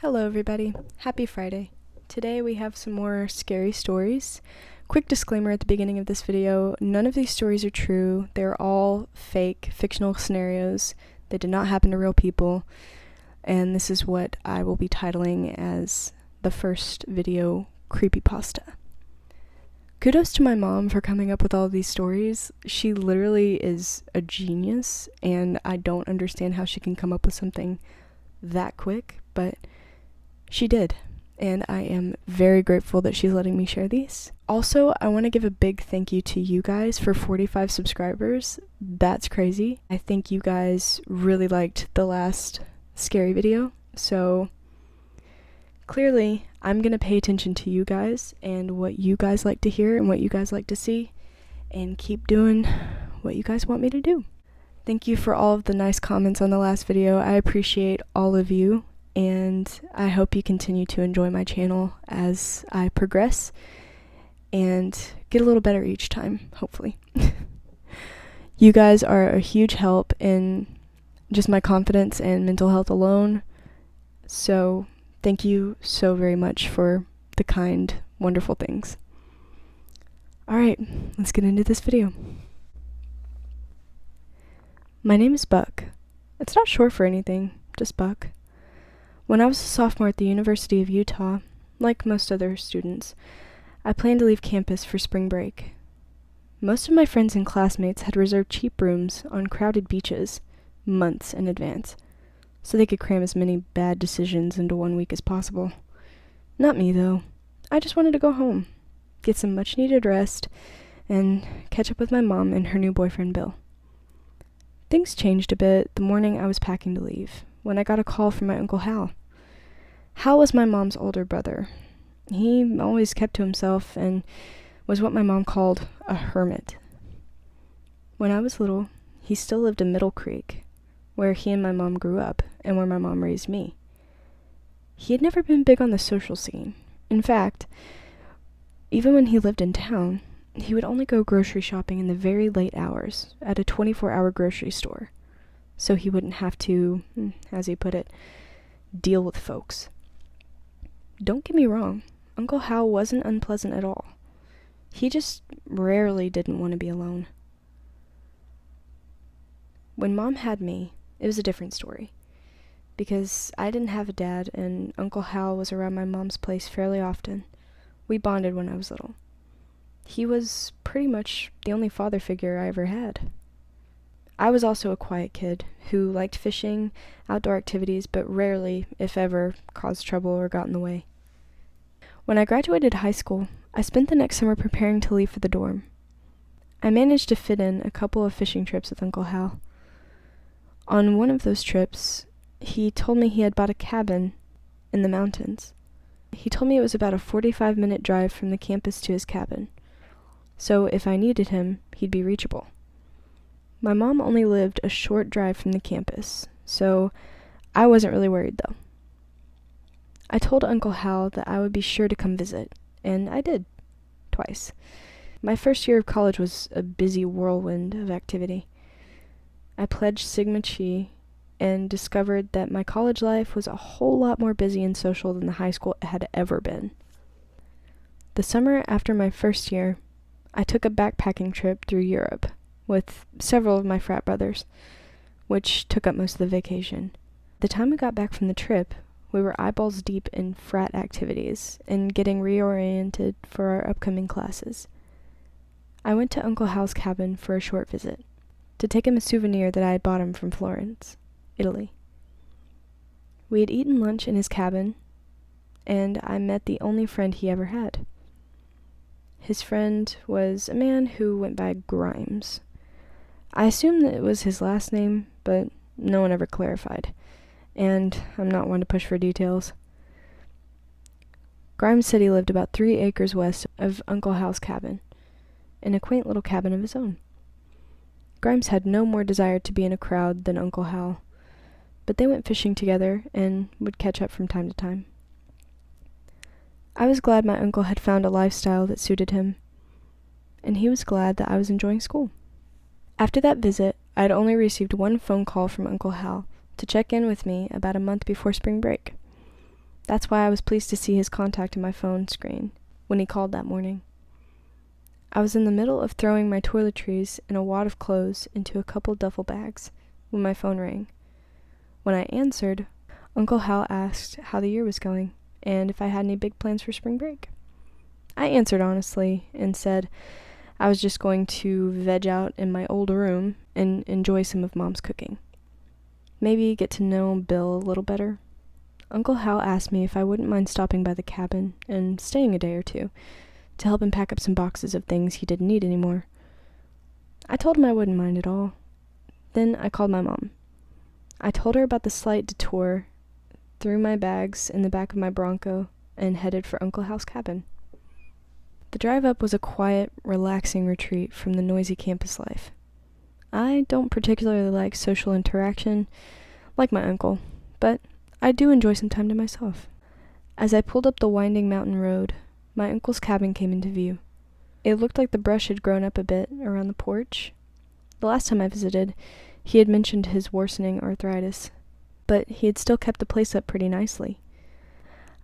Hello everybody, happy Friday. Today we have some more scary stories. Quick disclaimer at the beginning of this video, none of these stories are true. They're all fake, fictional scenarios. They did not happen to real people. And this is what I will be titling as the first video, creepypasta. Kudos to my mom for coming up with all these stories. She literally is a genius, and I don't understand how she can come up with something that quick, but she did, and I am very grateful that she's letting me share these. Also, I want to give a big thank you to you guys for 45 subscribers. That's crazy. I think you guys really liked the last scary video, so clearly I'm going to pay attention to you guys and what you guys like to hear and what you guys like to see, and keep doing what you guys want me to do. Thank you for all of the nice comments on the last video. I appreciate all of you, and I hope you continue to enjoy my channel as I progress and get a little better each time, hopefully. You guys are a huge help in just my confidence and mental health alone, so thank you so very much for the kind, wonderful things. Alright, let's get into this video. My name is Buck. It's not short for anything, just Buck. When I was a sophomore at the University of Utah, like most other students, I planned to leave campus for spring break. Most of my friends and classmates had reserved cheap rooms on crowded beaches months in advance, so they could cram as many bad decisions into 1 week as possible. Not me, though. I just wanted to go home, get some much-needed rest, and catch up with my mom and her new boyfriend, Bill. Things changed a bit the morning I was packing to leave, when I got a call from my Uncle Hal. Hal was my mom's older brother. He always kept to himself and was what my mom called a hermit. When I was little, he still lived in Middle Creek, where he and my mom grew up, and where my mom raised me. He had never been big on the social scene. In fact, even when he lived in town, he would only go grocery shopping in the very late hours at a 24-hour grocery store, so he wouldn't have to, as he put it, deal with folks. Don't get me wrong, Uncle Hal wasn't unpleasant at all. He just rarely didn't want to be alone. When Mom had me, it was a different story, because I didn't have a dad and Uncle Hal was around my mom's place fairly often. We bonded when I was little. He was pretty much the only father figure I ever had. I was also a quiet kid who liked fishing, outdoor activities, but rarely, if ever, caused trouble or got in the way. When I graduated high school, I spent the next summer preparing to leave for the dorm. I managed to fit in a couple of fishing trips with Uncle Hal. On one of those trips, he told me he had bought a cabin in the mountains. He told me it was about a 45-minute drive from the campus to his cabin, so if I needed him, he'd be reachable. My mom only lived a short drive from the campus, so I wasn't really worried though. I told Uncle Hal that I would be sure to come visit, and I did, twice. My first year of college was a busy whirlwind of activity. I pledged Sigma Chi and discovered that my college life was a whole lot more busy and social than the high school had ever been. The summer after my first year, I took a backpacking trip through Europe with several of my frat brothers, which took up most of the vacation. The time we got back from the trip, we were eyeballs deep in frat activities and getting reoriented for our upcoming classes. I went to Uncle Hal's cabin for a short visit, to take him a souvenir that I had bought him from Florence, Italy. We had eaten lunch in his cabin, and I met the only friend he ever had. His friend was a man who went by Grimes. I assumed that it was his last name, but no one ever clarified, and I'm not one to push for details. Grimes said he lived about 3 acres west of Uncle Hal's cabin, in a quaint little cabin of his own. Grimes had no more desire to be in a crowd than Uncle Hal, but they went fishing together and would catch up from time to time. I was glad my uncle had found a lifestyle that suited him, and he was glad that I was enjoying school. After that visit, I had only received one phone call from Uncle Hal to check in with me about a month before spring break. That's why I was pleased to see his contact in my phone screen when he called that morning. I was in the middle of throwing my toiletries and a wad of clothes into a couple duffel bags when my phone rang. When I answered, Uncle Hal asked how the year was going and if I had any big plans for spring break. I answered honestly and said I was just going to veg out in my old room and enjoy some of Mom's cooking. Maybe get to know Bill a little better. Uncle Hal asked me if I wouldn't mind stopping by the cabin and staying a day or two to help him pack up some boxes of things he didn't need anymore. I told him I wouldn't mind at all. Then I called my mom. I told her about the slight detour, threw my bags in the back of my Bronco, and headed for Uncle Hal's cabin. The drive up was a quiet, relaxing retreat from the noisy campus life. I don't particularly like social interaction, like my uncle, but I do enjoy some time to myself. As I pulled up the winding mountain road, my uncle's cabin came into view. It looked like the brush had grown up a bit around the porch. The last time I visited, he had mentioned his worsening arthritis, but he had still kept the place up pretty nicely.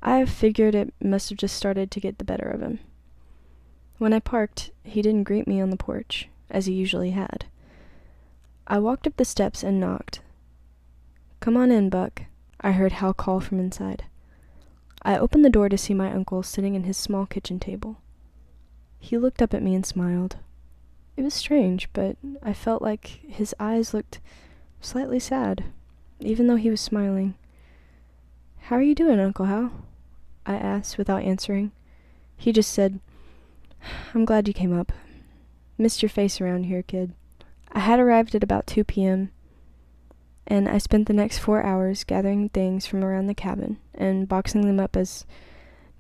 I figured it must have just started to get the better of him. When I parked, he didn't greet me on the porch, as he usually had. I walked up the steps and knocked. "Come on in, Buck," I heard Hal call from inside. I opened the door to see my uncle sitting in his small kitchen table. He looked up at me and smiled. It was strange, but I felt like his eyes looked slightly sad, even though he was smiling. "How are you doing, Uncle Hal?" I asked without answering. He just said, "I'm glad you came up. Missed your face around here, kid." I had arrived at about 2 p.m., and I spent the next 4 hours gathering things from around the cabin and boxing them up as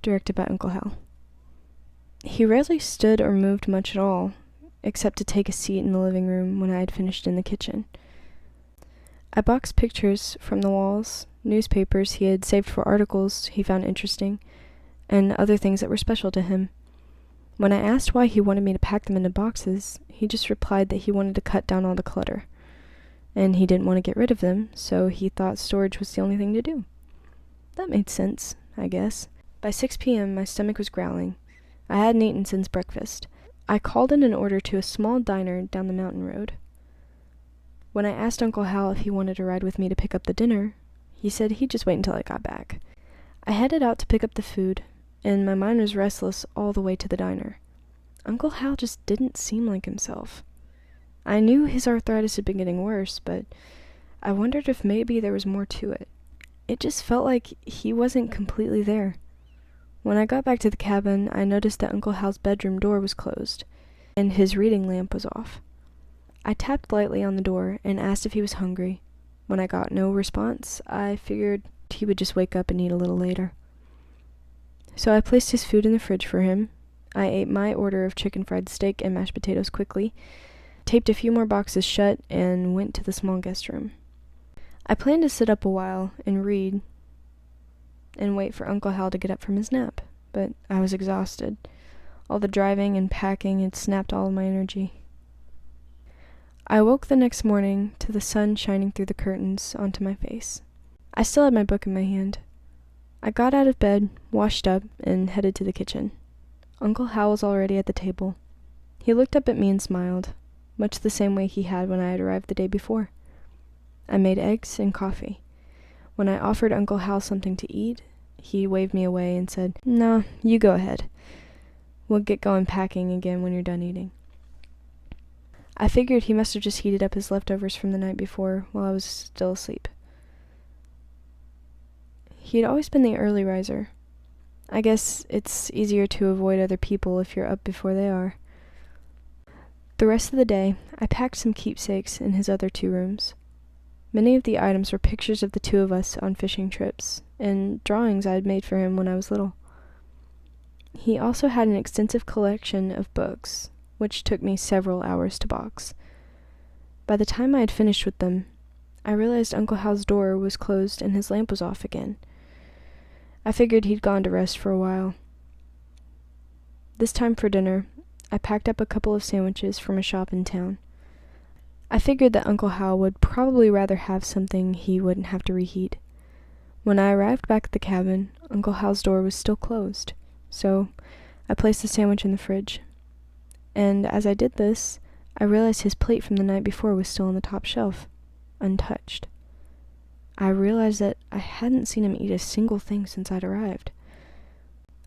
directed by Uncle Hal. He rarely stood or moved much at all, except to take a seat in the living room when I had finished in the kitchen. I boxed pictures from the walls, newspapers he had saved for articles he found interesting, and other things that were special to him. When I asked why he wanted me to pack them into boxes, he just replied that he wanted to cut down all the clutter, and he didn't want to get rid of them, so he thought storage was the only thing to do. That made sense, I guess. By 6 p.m., my stomach was growling. I hadn't eaten since breakfast. I called in an order to a small diner down the mountain road. When I asked Uncle Hal if he wanted to ride with me to pick up the dinner, he said he'd just wait until I got back. I headed out to pick up the food, and my mind was restless all the way to the diner. Uncle Hal just didn't seem like himself. I knew his arthritis had been getting worse, but I wondered if maybe there was more to it. It just felt like he wasn't completely there. When I got back to the cabin, I noticed that Uncle Hal's bedroom door was closed, and his reading lamp was off. I tapped lightly on the door and asked if he was hungry. When I got no response, I figured he would just wake up and eat a little later. So I placed his food in the fridge for him. I ate my order of chicken fried steak and mashed potatoes quickly, taped a few more boxes shut, and went to the small guest room. I planned to sit up a while and read and wait for Uncle Hal to get up from his nap, but I was exhausted. All the driving and packing had snapped all of my energy. I woke the next morning to the sun shining through the curtains onto my face. I still had my book in my hand. I got out of bed, washed up, and headed to the kitchen. Uncle Hal was already at the table. He looked up at me and smiled, much the same way he had when I had arrived the day before. I made eggs and coffee. When I offered Uncle Hal something to eat, he waved me away and said, "No, you go ahead. We'll get going packing again when you're done eating." I figured he must have just heated up his leftovers from the night before while I was still asleep. He had always been the early riser. I guess it's easier to avoid other people if you're up before they are. The rest of the day, I packed some keepsakes in his other 2 rooms. Many of the items were pictures of the 2 of us on fishing trips, and drawings I had made for him when I was little. He also had an extensive collection of books, which took me several hours to box. By the time I had finished with them, I realized Uncle Hal's door was closed and his lamp was off again. I figured he'd gone to rest for a while. This time for dinner, I packed up a couple of sandwiches from a shop in town. I figured that Uncle Hal would probably rather have something he wouldn't have to reheat. When I arrived back at the cabin, Uncle Hal's door was still closed, so I placed the sandwich in the fridge. And as I did this, I realized his plate from the night before was still on the top shelf, untouched. I realized that I hadn't seen him eat a single thing since I'd arrived.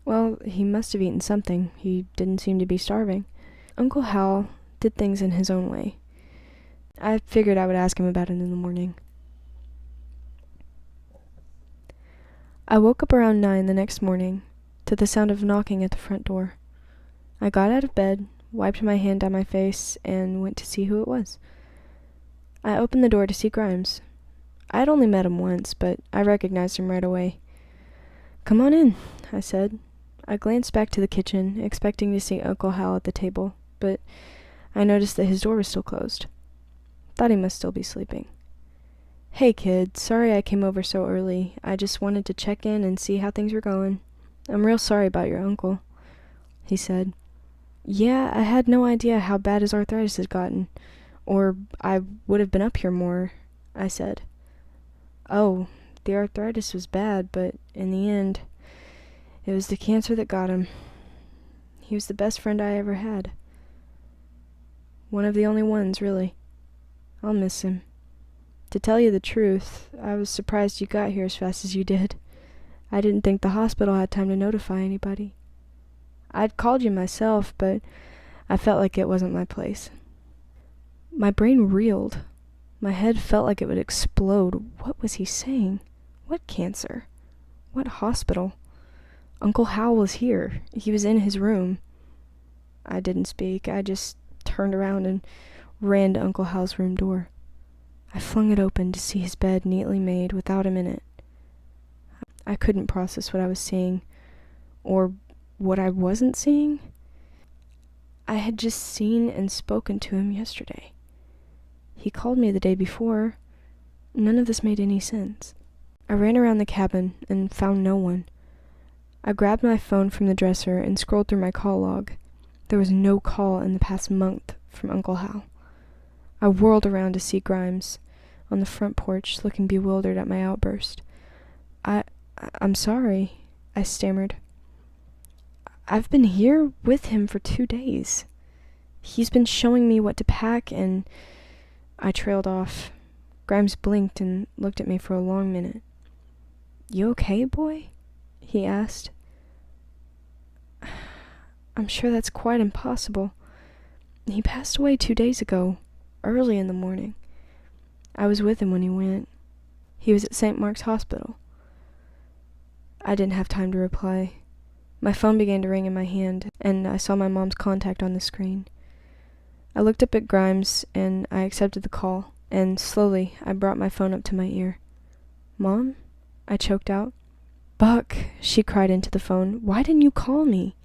Well, he must have eaten something. He didn't seem to be starving. Uncle Hal did things in his own way. I figured I would ask him about it in the morning. I woke up around 9 the next morning to the sound of knocking at the front door. I got out of bed, wiped my hand down my face, and went to see who it was. I opened the door to see Grimes. I'd only met him once, but I recognized him right away. "Come on in," I said. I glanced back to the kitchen, expecting to see Uncle Hal at the table, but I noticed that his door was still closed. Thought he must still be sleeping. "Hey, kid, sorry I came over so early. I just wanted to check in and see how things were going. I'm real sorry about your uncle," he said. "Yeah, I had no idea how bad his arthritis had gotten, or I would have been up here more," I said. "Oh, the arthritis was bad, but in the end, it was the cancer that got him. He was the best friend I ever had. One of the only ones, really. I'll miss him. To tell you the truth, I was surprised you got here as fast as you did. I didn't think the hospital had time to notify anybody. I'd called you myself, but I felt like it wasn't my place." My brain reeled. My head felt like it would explode. What was he saying? What cancer? What hospital? Uncle Hal was here. He was in his room. I didn't speak. I just turned around and ran to Uncle Hal's room door. I flung it open to see his bed neatly made without him in it. I couldn't process what I was seeing, or what I wasn't seeing. I had just seen and spoken to him yesterday. He called me the day before. None of this made any sense. I ran around the cabin and found no one. I grabbed my phone from the dresser and scrolled through my call log. There was no call in the past month from Uncle Hal. I whirled around to see Grimes on the front porch, looking bewildered at my outburst. I'm sorry," I stammered. "I've been here with him for 2 days. He's been showing me what to pack, and..." I trailed off. Grimes blinked and looked at me for a long minute. "You okay, boy?" he asked. "I'm sure that's quite impossible. He passed away 2 days ago, early in the morning. I was with him when he went. He was at St. Mark's Hospital." I didn't have time to reply. My phone began to ring in my hand, and I saw my mom's contact on the screen. I looked up at Grimes, and I accepted the call, and slowly I brought my phone up to my ear. "Mom?" I choked out. "Buck," she cried into the phone, "why didn't you call me?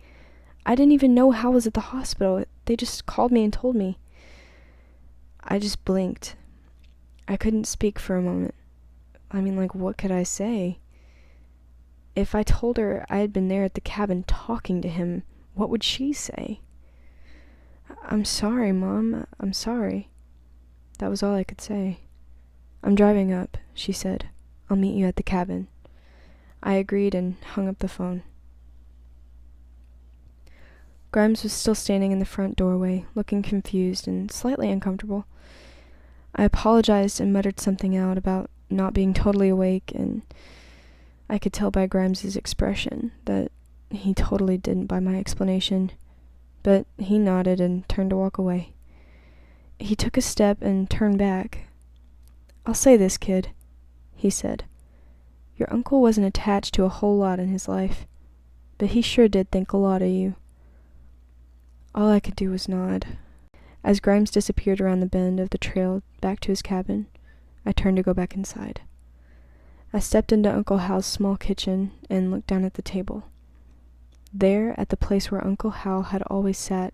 I didn't even know Hal was at the hospital. They just called me and told me." I just blinked. I couldn't speak for a moment. What could I say? If I told her I had been there at the cabin talking to him, what would she say? "I'm sorry, Mom. I'm sorry." That was all I could say. "I'm driving up," she said. "I'll meet you at the cabin." I agreed and hung up the phone. Grimes was still standing in the front doorway, looking confused and slightly uncomfortable. I apologized and muttered something out about not being totally awake, and I could tell by Grimes's expression that he totally didn't buy my explanation, but he nodded and turned to walk away. He took a step and turned back. "I'll say this, kid," he said. "Your uncle wasn't attached to a whole lot in his life, but he sure did think a lot of you." All I could do was nod. As Grimes disappeared around the bend of the trail back to his cabin, I turned to go back inside. I stepped into Uncle Hal's small kitchen and looked down at the table. There, at the place where Uncle Hal had always sat,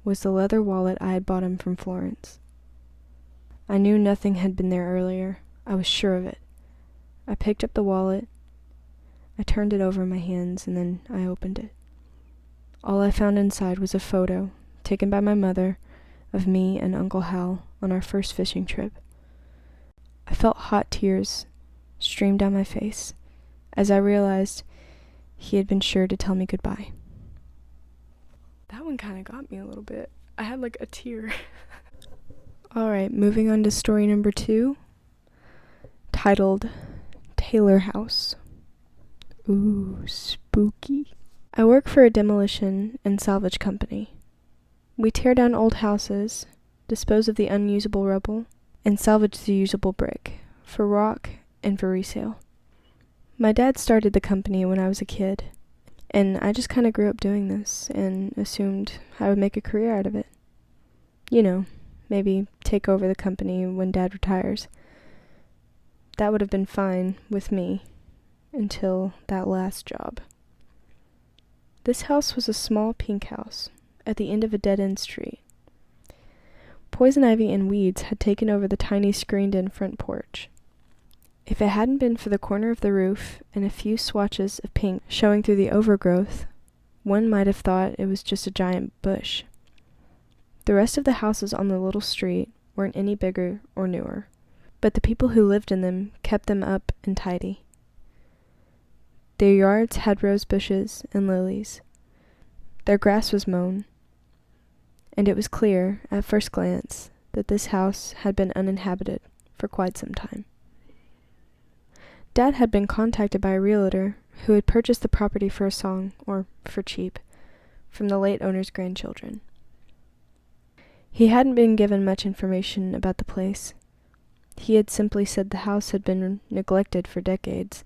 was the leather wallet I had bought him from Florence. I knew nothing had been there earlier. I was sure of it. I picked up the wallet. I turned it over in my hands, and then I opened it. All I found inside was a photo, taken by my mother, of me and Uncle Hal on our first fishing trip. I felt hot tears streamed down my face as I realized he had been sure to tell me goodbye. That one kind of got me a little bit. I had like a tear. Alright, moving on to story number 2, titled Taylor House. Ooh, spooky. I work for a demolition and salvage company. We tear down old houses, dispose of the unusable rubble, and salvage the usable brick for rock and for resale. My dad started the company when I was a kid, and I just kind of grew up doing this and assumed I would make a career out of it. You know, maybe take over the company when Dad retires. That would have been fine with me until that last job. This house was a small pink house at the end of a dead-end street. Poison ivy and weeds had taken over the tiny screened-in front porch. If it hadn't been for the corner of the roof and a few swatches of pink showing through the overgrowth, one might have thought it was just a giant bush. The rest of the houses on the little street weren't any bigger or newer, but the people who lived in them kept them up and tidy. Their yards had rose bushes and lilies. Their grass was mown, and it was clear, at first glance, that this house had been uninhabited for quite some time. Dad had been contacted by a realtor who had purchased the property for a song, or for cheap, from the late owner's grandchildren. He hadn't been given much information about the place. He had simply said the house had been neglected for decades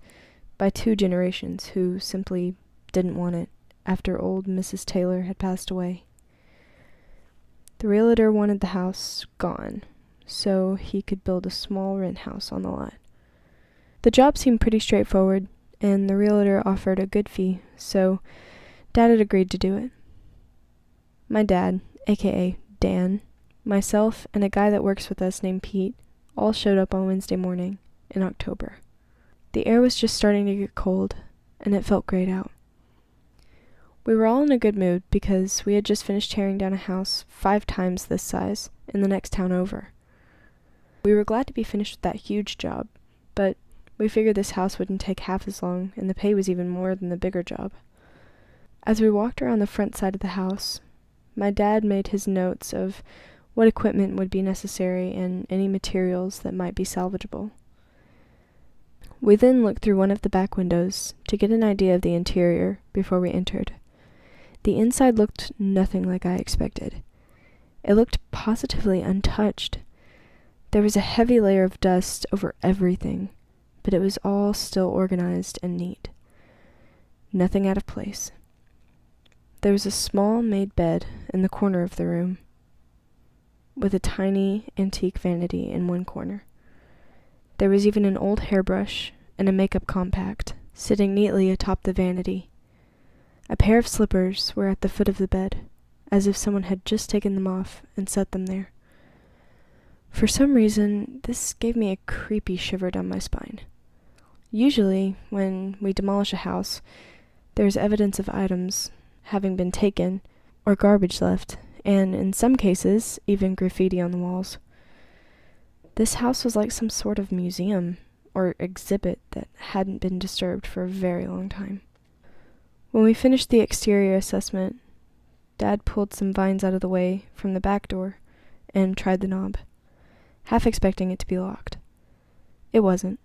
by 2 generations who simply didn't want it after old Mrs. Taylor had passed away. The realtor wanted the house gone, so he could build a small rent house on the lot. The job seemed pretty straightforward, and the realtor offered a good fee, so Dad had agreed to do it. My dad, aka Dan, myself, and a guy that works with us named Pete all showed up on Wednesday morning in October. The air was just starting to get cold, and it felt great out. We were all in a good mood because we had just finished tearing down a house 5 times this size in the next town over. We were glad to be finished with that huge job, but we figured this house wouldn't take half as long, and the pay was even more than the bigger job. As we walked around the front side of the house, my dad made his notes of what equipment would be necessary and any materials that might be salvageable. We then looked through one of the back windows to get an idea of the interior before we entered. The inside looked nothing like I expected. It looked positively untouched. There was a heavy layer of dust over everything, but it was all still organized and neat. Nothing out of place. There was a small made bed in the corner of the room, with a tiny antique vanity in one corner. There was even an old hairbrush and a makeup compact sitting neatly atop the vanity. A pair of slippers were at the foot of the bed, as if someone had just taken them off and set them there. For some reason, this gave me a creepy shiver down my spine. Usually, when we demolish a house, there's evidence of items having been taken or garbage left, and in some cases, even graffiti on the walls. This house was like some sort of museum or exhibit that hadn't been disturbed for a very long time. When we finished the exterior assessment, Dad pulled some vines out of the way from the back door and tried the knob, half expecting it to be locked. It wasn't.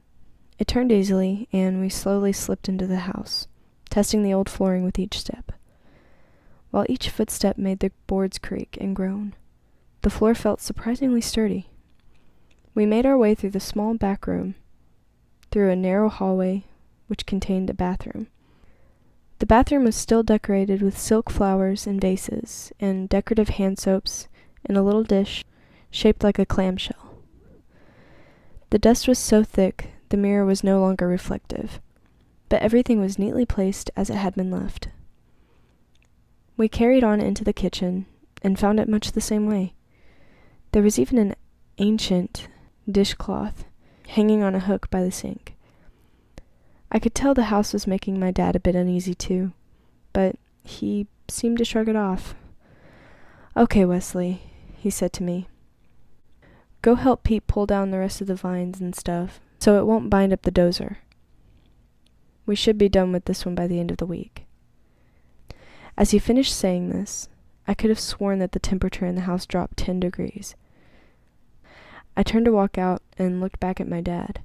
It turned easily, and we slowly slipped into the house, testing the old flooring with each step. While each footstep made the boards creak and groan, the floor felt surprisingly sturdy. We made our way through the small back room, through a narrow hallway which contained a bathroom. The bathroom was still decorated with silk flowers and vases, and decorative hand soaps, and a little dish shaped like a clamshell. The dust was so thick the mirror was no longer reflective, but everything was neatly placed as it had been left. We carried on into the kitchen and found it much the same way. There was even an ancient dishcloth hanging on a hook by the sink. I could tell the house was making my dad a bit uneasy too, but he seemed to shrug it off. "Okay, Wesley," he said to me. "Go help Pete pull down the rest of the vines and stuff, so it won't bind up the dozer. We should be done with this one by the end of the week." As he finished saying this, I could have sworn that the temperature in the house dropped 10 degrees. I turned to walk out and looked back at my dad.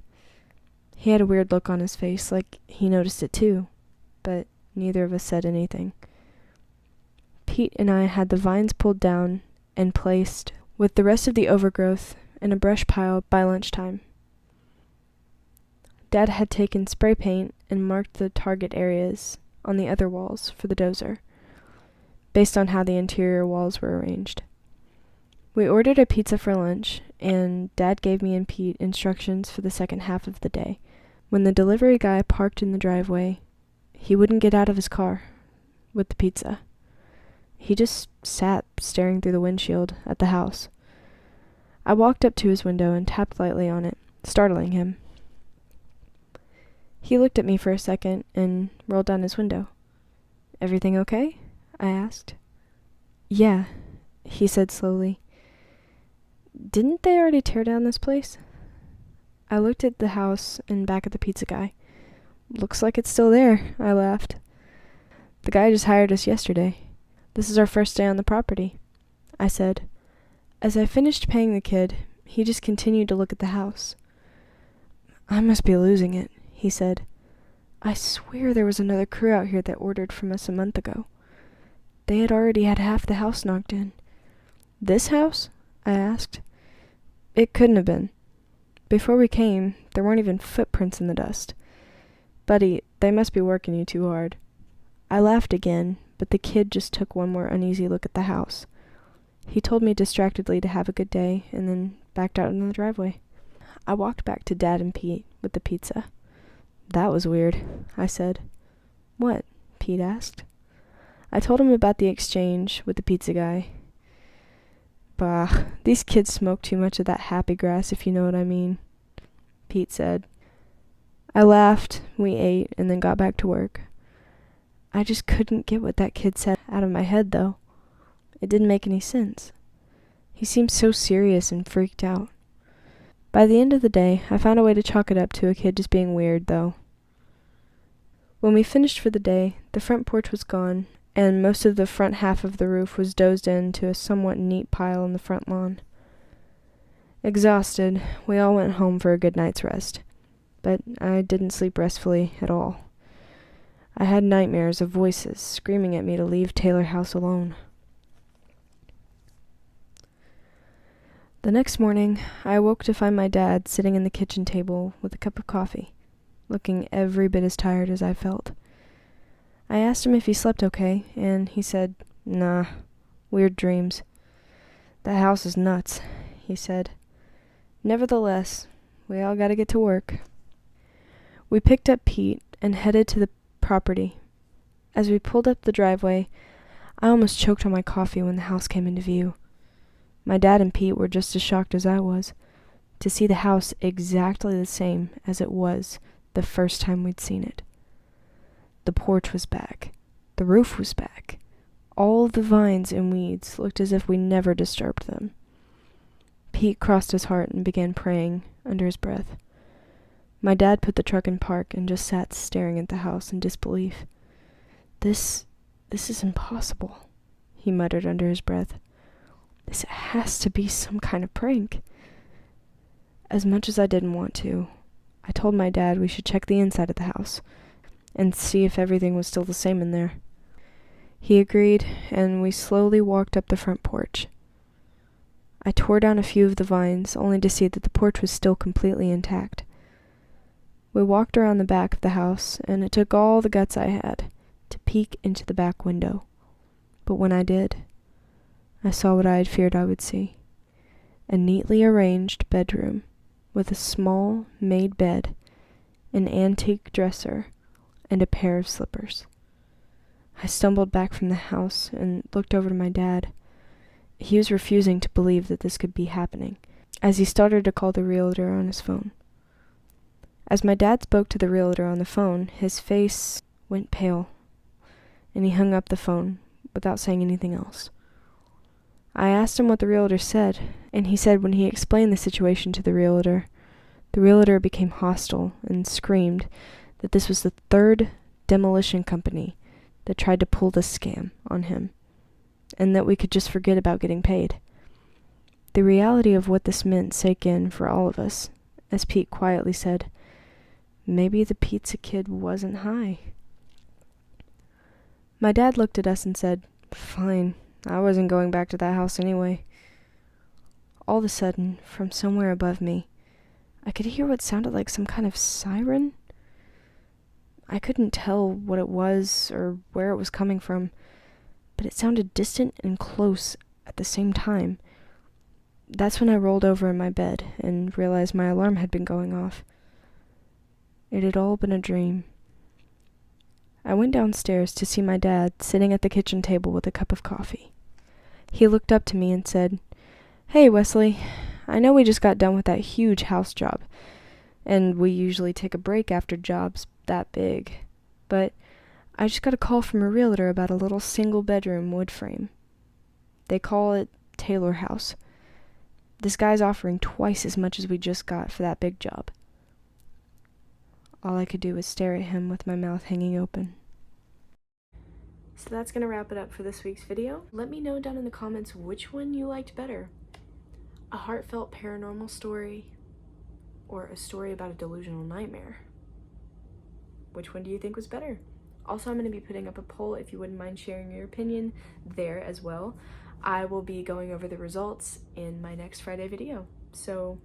He had a weird look on his face, like he noticed it too, but neither of us said anything. Pete and I had the vines pulled down and placed, with the rest of the overgrowth, in a brush pile by lunchtime. Dad had taken spray paint and marked the target areas on the other walls for the dozer, based on how the interior walls were arranged. We ordered a pizza for lunch, and Dad gave me and Pete instructions for the second half of the day. When the delivery guy parked in the driveway, he wouldn't get out of his car with the pizza. He just sat staring through the windshield at the house. I walked up to his window and tapped lightly on it, startling him. He looked at me for a second and rolled down his window. "Everything okay?" I asked. "Yeah," he said slowly. "Didn't they already tear down this place?" I looked at the house and back at the pizza guy. "Looks like it's still there," I laughed. "The guy just hired us yesterday. This is our first day on the property," I said. As I finished paying the kid, he just continued to look at the house. "I must be losing it," he said. "I swear there was another crew out here that ordered from us a month ago. They had already had half the house knocked in." "This house?" I asked. "It couldn't have been. Before we came, there weren't even footprints in the dust. Buddy, they must be working you too hard." I laughed again, but the kid just took one more uneasy look at the house. He told me distractedly to have a good day, and then backed out into the driveway. I walked back to Dad and Pete with the pizza. "That was weird," I said. "What?" Pete asked. I told him about the exchange with the pizza guy. "Bah, these kids smoke too much of that happy grass, if you know what I mean," Pete said. I laughed, we ate, and then got back to work. I just couldn't get what that kid said out of my head, though. It didn't make any sense. He seemed so serious and freaked out. By the end of the day, I found a way to chalk it up to a kid just being weird, though. When we finished for the day, the front porch was gone, and most of the front half of the roof was dozed into a somewhat neat pile on the front lawn. Exhausted, we all went home for a good night's rest, but I didn't sleep restfully at all. I had nightmares of voices screaming at me to leave Taylor House alone. The next morning, I awoke to find my dad sitting in the kitchen table with a cup of coffee, looking every bit as tired as I felt. I asked him if he slept okay, and he said, "Nah, weird dreams." "That house is nuts," he said. "Nevertheless, we all gotta get to work." We picked up Pete and headed to the property. As we pulled up the driveway, I almost choked on my coffee when the house came into view. My dad and Pete were just as shocked as I was, to see the house exactly the same as it was the first time we'd seen it. The porch was back. The roof was back. All the vines and weeds looked as if we never disturbed them. Pete crossed his heart and began praying under his breath. My dad put the truck in park and just sat staring at the house in disbelief. This is impossible," he muttered under his breath. "This has to be some kind of prank." As much as I didn't want to, I told my dad we should check the inside of the house and see if everything was still the same in there. He agreed, and we slowly walked up the front porch. I tore down a few of the vines, only to see that the porch was still completely intact. We walked around the back of the house, and it took all the guts I had to peek into the back window. But when I did, I saw what I had feared I would see. A neatly arranged bedroom with a small made bed, an antique dresser, and a pair of slippers. I stumbled back from the house and looked over to my dad. He was refusing to believe that this could be happening, as he started to call the realtor on his phone. As my dad spoke to the realtor on the phone, his face went pale, and he hung up the phone without saying anything else. I asked him what the realtor said, and he said when he explained the situation to the realtor, The realtor became hostile and screamed that this was the third demolition company that tried to pull this scam on him, and that we could just forget about getting paid. The reality of what this meant sank in for all of us, as Pete quietly said, "Maybe the pizza kid wasn't high." My dad looked at us and said, "Fine, I wasn't going back to that house anyway." All of a sudden, from somewhere above me, I could hear what sounded like some kind of siren. I couldn't tell what it was or where it was coming from, but it sounded distant and close at the same time. That's when I rolled over in my bed and realized my alarm had been going off. It had all been a dream. I went downstairs to see my dad sitting at the kitchen table with a cup of coffee. He looked up to me and said, "Hey, Wesley, I know we just got done with that huge house job, and we usually take a break after jobs that big, but I just got a call from a realtor about a little single-bedroom wood frame. They call it Taylor House. This guy's offering twice as much as we just got for that big job." All I could do was stare at him with my mouth hanging open. So that's going to wrap it up for this week's video. Let me know down in the comments which one you liked better. A heartfelt paranormal story, or a story about a delusional nightmare? Which one do you think was better? Also, I'm going to be putting up a poll if you wouldn't mind sharing your opinion there as well. I will be going over the results in my next Friday video. So,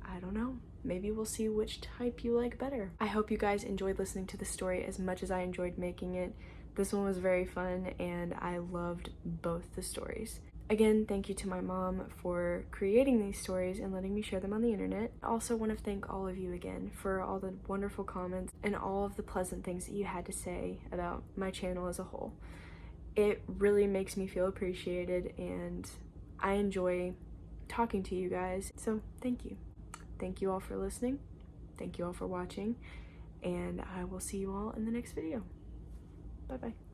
I don't know. Maybe we'll see which type you like better. I hope you guys enjoyed listening to the story as much as I enjoyed making it. This one was very fun and I loved both the stories. Again, thank you to my mom for creating these stories and letting me share them on the internet. I also want to thank all of you again for all the wonderful comments and all of the pleasant things that you had to say about my channel as a whole. It really makes me feel appreciated and I enjoy talking to you guys, so thank you. Thank you all for listening, thank you all for watching, and I will see you all in the next video. Bye bye.